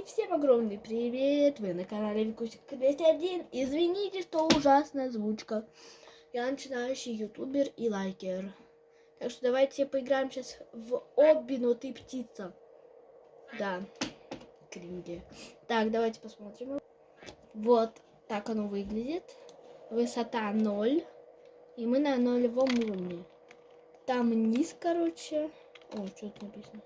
всем огромный привет! Вы на канале Викусик 201. Извините, что ужасная озвучка. Я начинающий ютубер и лайкер. Так что давайте поиграем сейчас в обе, но ты птица. Да, кринги. Так, давайте посмотрим. Вот так оно выглядит. Высота 0. И мы на нулевом уровне. Там низ, короче. О, что тут написано?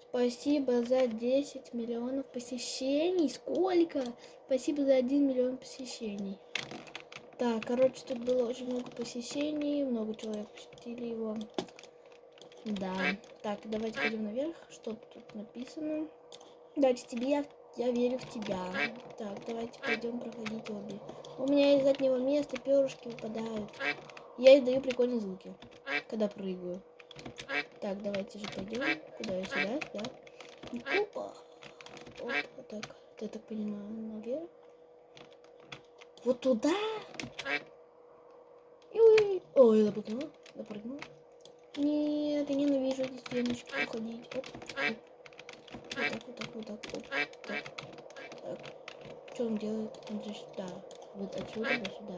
Спасибо за 10 миллионов посещений. Сколько? Спасибо за 1 миллион посещений. Так, короче, тут было очень много посещений. Много человек посетили его. Да. Так, давайте пойдем наверх. Что тут написано? Дальше тебе, я верю в тебя. Так, давайте пойдем проходить обе. У меня из заднего места перышки выпадают. Я издаю прикольные звуки, когда прыгаю. Так, давайте же пойдем. Куда я сюда? Да. Опа. Вот так. Я так понимаю, наверх. Вот туда. Ой, я допрыгнула. Нет, я ненавижу эти стеночки уходить. Оп. Вот так. Оп. Так. Что он делает? Он же сюда. Вот отсюда до сюда.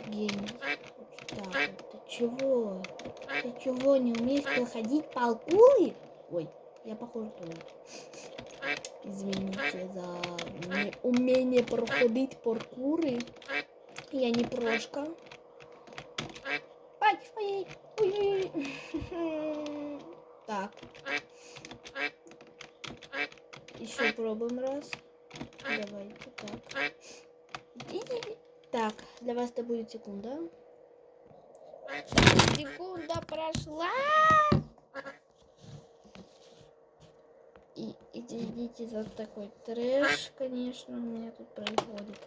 Гений. Вот так. Ты чего? Ты чего, не умеешь проходить паркуры? Ой, я похожа тоже. Извините за неумение проходить паркуры. Я не прошка. Ой. Так. Еще пробуем раз. Давайте так. Так, для вас это будет секунда. Секунда прошла. И извините за такой трэш, конечно, у меня тут происходит.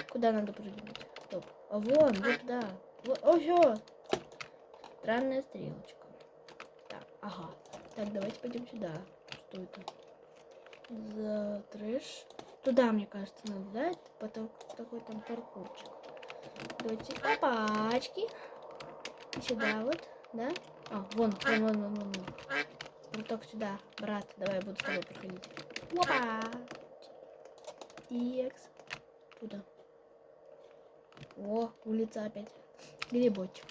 Куда надо прыгнуть? Стоп. А вон, вот туда. Вот, о, всё. Странная стрелочка. Так, ага. Так, давайте пойдем сюда. Что это? За трэш. Туда, мне кажется, надо, да? Это потом такой там паркурчик. Давайте. Опачки. Сюда вот, да? А, вон. Так, сюда, брат. Давай, я буду с тобой проходить. Опа! Текс. Куда? О, улица опять. Грибочек.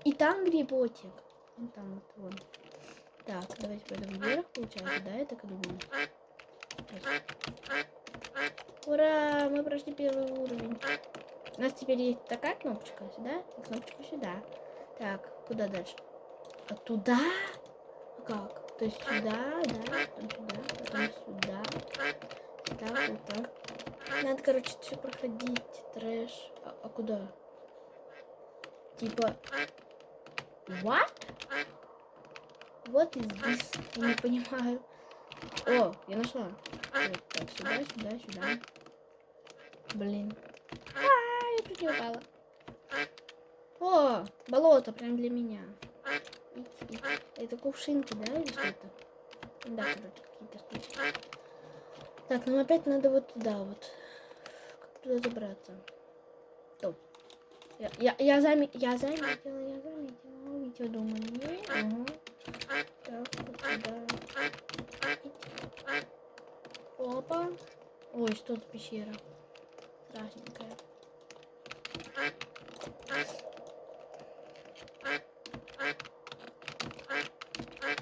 И там грибочек. Ну, там вот, вон. Так, давайте пойдем вверх, получается, да, это кабина. Ура! Мы прошли первый уровень. У нас теперь есть такая кнопочка сюда и кнопочка сюда. Так, куда дальше? А туда? Как? То есть сюда, да, потом сюда. Так, вот так. Надо, короче, все проходить. Трэш. А куда? Типа... What? Вот здесь. Я не понимаю. О, я нашла. Вот так, сюда. Блин. Я чуть не упала. О, болото прям для меня. Это кувшинки, да, или что-то? Да, короче, какие-то штуки. Так, нам опять надо вот туда вот. Как туда забраться? Стоп. Я заметила. Видео, думаю, не. Ага. Так, вот сюда. Опа. Ой, что-то пещера. Страшненькая.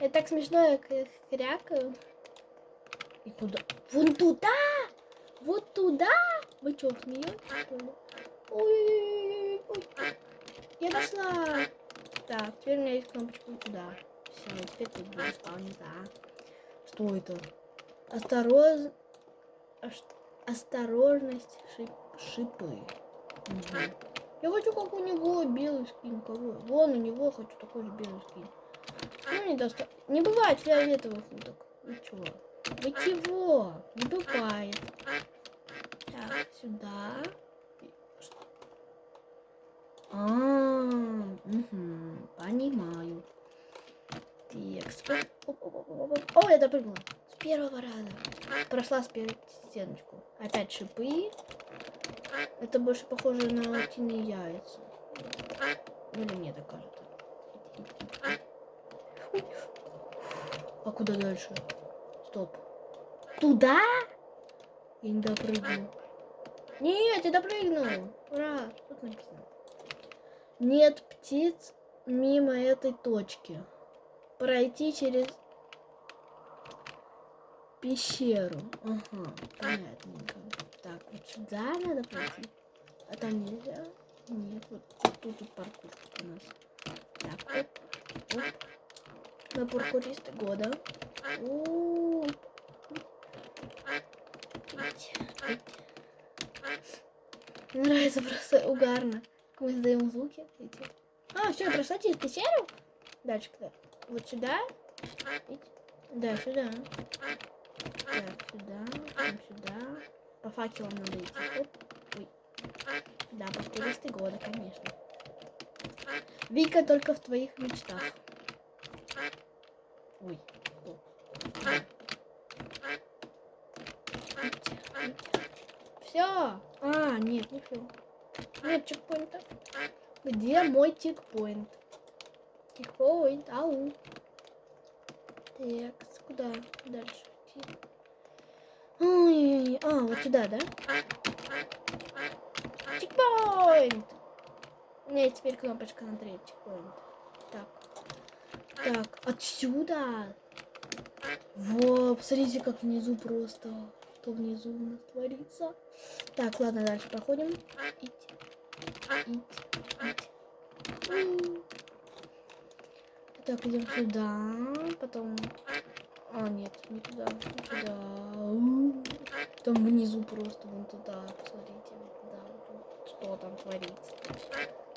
Я так смешно, я крякаю. И куда? Вон туда! Вот туда! Вы что, смеетесь, что ли? Ой. Я дошла. Так, теперь у меня есть кнопочка туда. Все, теперь тут будет спавниться. Что это? Осторожность, шипы. Угу. Я хочу как у него белый скин. Вон у него хочу такой же белый скин. Ну, не достал. Не бывает фиолетовых уток. Вы чего? Вы чего? Не бывает. Так, сюда. Понимаю. Так. О, я допрыгнула. С первого раза. Прошла с первой стеночку. Опять шипы. Это больше похоже на утиные яйца. Или мне так кажется. А куда дальше? Стоп. Туда? Я не допрыгну. Нет, я допрыгнул. Ура, тут написано. Нет птиц мимо этой точки. Пройти через пещеру. Ага, понятненько. Так, вот сюда надо пройти. А там нельзя? Нет, вот тут паркур у нас. Так, оп. На паркуристы года. Мне нравится просто угарно. Как мы издаем звуки. Все, прошла через пещеру? Дальше куда? Вот сюда. Да, сюда. Так, сюда, потом сюда. По факелам надо идти. Оп. Ой. Да, паркуристы года, конечно. Вика только в твоих мечтах. Ой. Все. Нет, не все. Нет чекпоинта. Где мой чекпоинт? Чекпоинт, ау. Так, куда дальше? Ой, вот сюда, да? Чекпоинт! У меня есть теперь кнопочка на 3 чекпоинт. Так, отсюда. Во, посмотрите, как внизу просто. Что внизу у нас творится. Так, ладно, дальше проходим. Так, идем сюда. Потом... нет, не туда. Не туда. Там внизу просто вон туда. Посмотрите, вот туда. Вот, что там творится.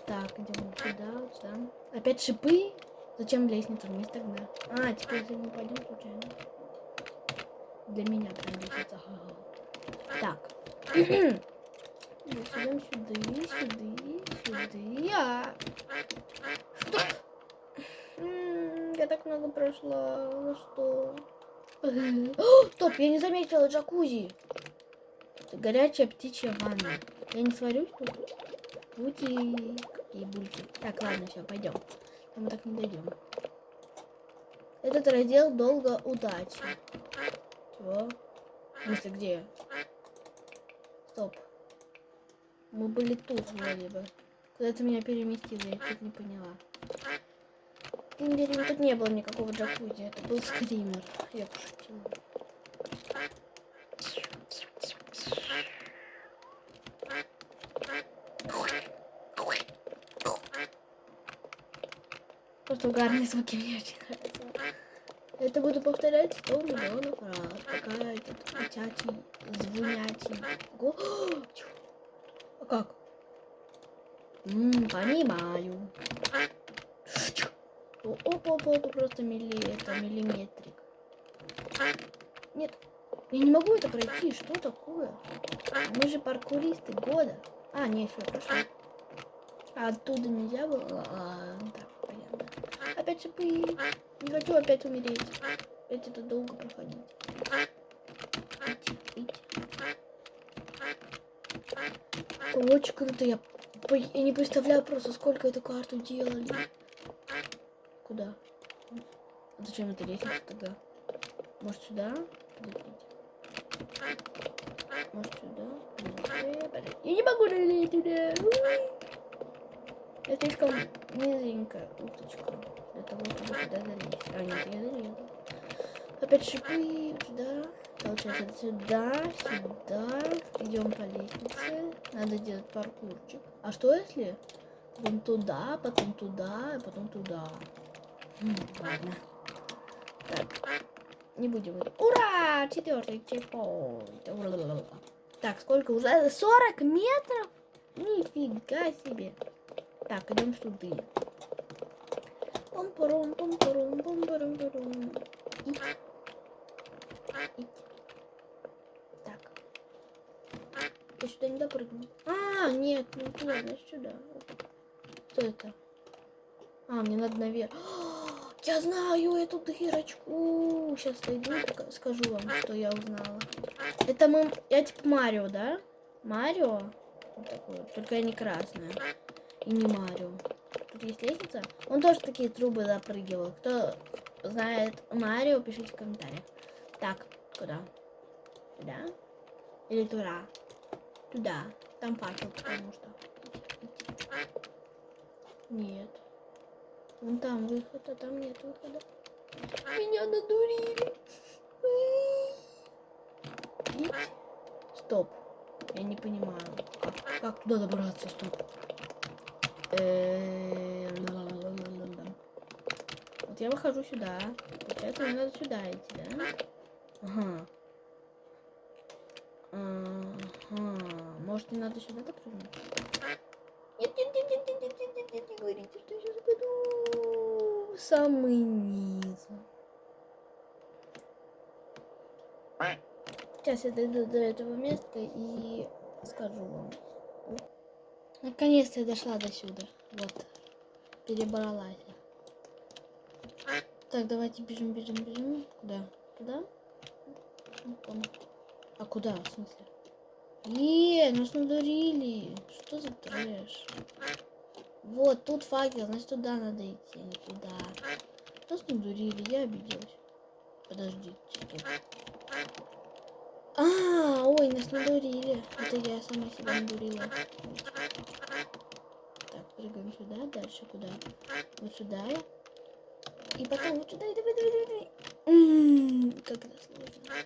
Так, идем вот сюда. Опять шипы. Зачем лестница вниз тогда? Теперь если мы пойдем случайно. Для меня прям лестница. Так. Идем сюда. Я так много прошла. Ну что? Стоп, я не заметила джакузи. Это горячая птичья ванна. Я не сварюсь тут? Бути. Какие бульки. Так, ладно, все, пойдем. Мы так не дойдем. Этот раздел долго удачи. Чего? В смысле, где? Стоп. Мы были тут вроде бы. Куда ты меня переместила, я чуть не поняла. Тут не было никакого джакузи, это был скример. Я пошутила. Просто угарные звуки мне очень нравятся. Это буду повторять 100 миллионов раз, пока этот котячий, звонячий А как? Понимаю. Опа, просто миллиметрик. Нет, я не могу это пройти, что такое? Мы же паркуристы года. Нет, все, прошла. Оттуда нельзя было? Так, понятно. Опять шипы. Не хочу опять умереть. Опять это долго проходить. Очень круто. Я не представляю просто, сколько эту карту делали. Куда? Зачем это лестница тогда? Может сюда? Может сюда? Я не могу залезть туда. Это слишком низенькая уточка для того, чтобы сюда залезть. Нет, я залезла. Опять шипы сюда. Получается сюда. Идем по лестнице. Надо делать паркурчик. А что если вон туда, потом туда, и потом туда? Ладно. Так. Не будем. Ура! 4-й чекпоинт. Так, сколько уже? 40 метров? Нифига себе. Так, идем сюда. Пом-пором. Так. Я сюда не допрыгну. Нет, не туда, значит сюда. Что это? Мне надо наверх. Я знаю эту дырочку. Сейчас дойду и скажу вам, что я узнала. Это я типа Марио, да? Марио? Вот такой. Только я не красная. И не Марио. Тут есть лестница. Он тоже такие трубы запрыгивал. Кто знает Марио, пишите в комментариях. Так, куда? Туда? Или туда? Туда. Там факел, потому что. Нет. Вон там выход, а там нет выхода. Меня надурили. Стоп. Я не понимаю. Как туда добраться? Стоп. Вот я выхожу сюда. Получается, мне надо сюда идти, да? Ага. Ага. Может, не надо сюда допрыгнуть? Нет, не говорите, что я сейчас упаду. Самый низ. Сейчас я дойду до этого места и скажу вам. Наконец-то я дошла до сюда. Вот. Перебралась. Так, давайте бежим. Куда? Туда? А куда? В смысле? Нас надурили. Что за трэш? Вот, тут факел, значит туда надо идти, не туда. Нас надурили, я обиделась. Подождите, стоп. Ой, нас надурили. Это я сама себя надурила. Так, прыгаем сюда, дальше куда? Вот сюда. И потом вот сюда, и давай. Как это сложно.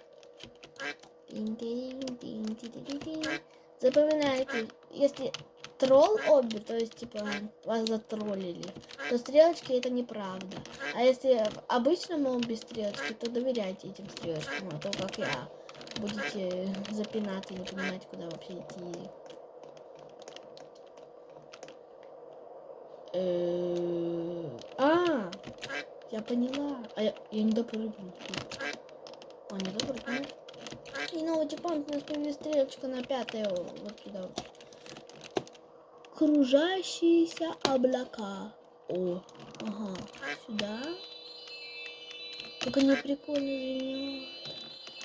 Запоминайте, если тролл обе, то есть типа вас затроллили, то стрелочки это неправда. А если в обычном обе стрелочки, то доверяйте этим стрелочкам, а то как я будете запинаться и не понимать, куда вообще идти. Я поняла. А я не допрыгну. Не допрыгну. И новый чипант, у нас появилась стрелочка на 5-е, вот сюда вот. Кружащиеся облака. Ага, сюда. Как они прикольно звенят.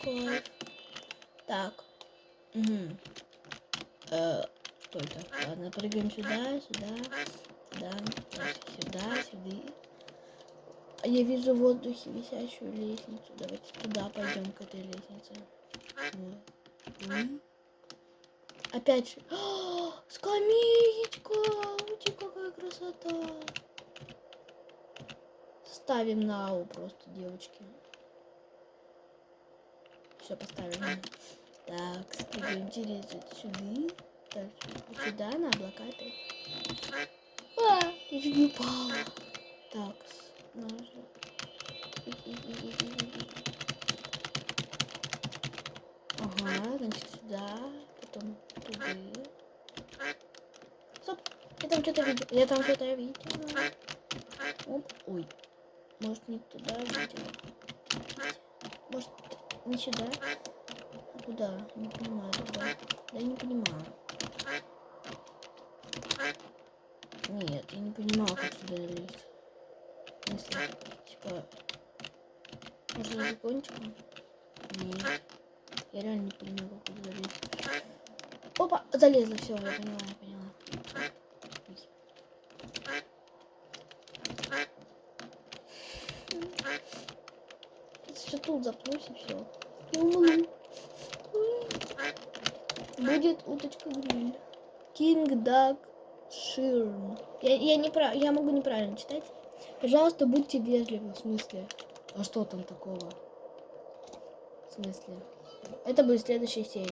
Кайф. Так. Что это? Ладно, прыгаем сюда. Сюда. А я вижу в воздухе висящую лестницу. Давайте туда пойдем, к этой лестнице. Опять же. Скамеечка! Ути, какая красота! Ставим на ау просто, девочки. Все, поставим. Так, спрыгаем через сюда. Дальше сюда, на облака опять. Я чуть не упала. Так, нажим. Ага, значит сюда, потом туда. Стоп, я там что-то видела. Оп, ой, может не туда видела. Может не сюда. А куда? Не понимаю, куда. Да я не понимаю. Нет, я не понимаю, как сюда лезть. Если, типа, можно за кончиком? Нет. Я реально не понимаю, как туда лезть. Опа, залезла, все, я поняла. Сейчас тут запнусь и все. Я умру. Будет уточка гриль. Кинг Даг Ширн. Я могу неправильно читать. Пожалуйста, будьте вежливы, в смысле. А что там такого? В смысле? Это будет следующая серия.